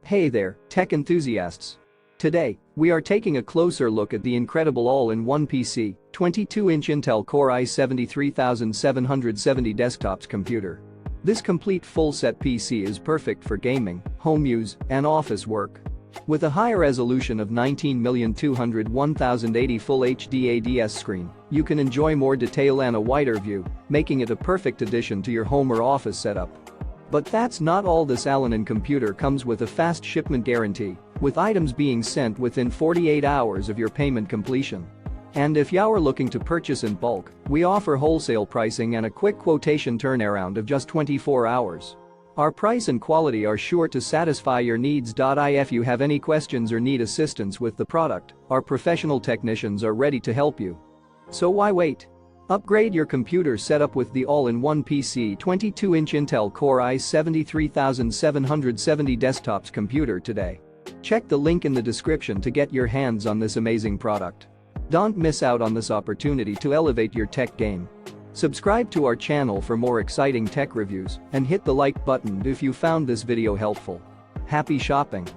Hey there, tech enthusiasts. Today, we are taking a closer look at the incredible all-in-one PC, 22-inch Intel Core i7-3770 desktops computer. This complete full-set PC is perfect for gaming, home use, and office work. With a higher resolution of 19,201,080 Full HD ADS screen, you can enjoy more detail and a wider view, making it a perfect addition to your home or office setup. But that's not all. This all-in-one computer comes with a fast shipment guarantee, with items being sent within 48 hours of your payment completion. And if you're looking to purchase in bulk, we offer wholesale pricing and a quick quotation turnaround of just 24 hours. Our price and quality are sure to satisfy your needs. If you have any questions or need assistance with the product, our professional technicians are ready to help you. So why wait? Upgrade your computer setup with the all-in-one PC 22-inch Intel Core i7-3770 desktops computer today. Check the link in the description to get your hands on this amazing product. Don't miss out on this opportunity to elevate your tech game. Subscribe to our channel for more exciting tech reviews and hit the like button if you found this video helpful. Happy shopping!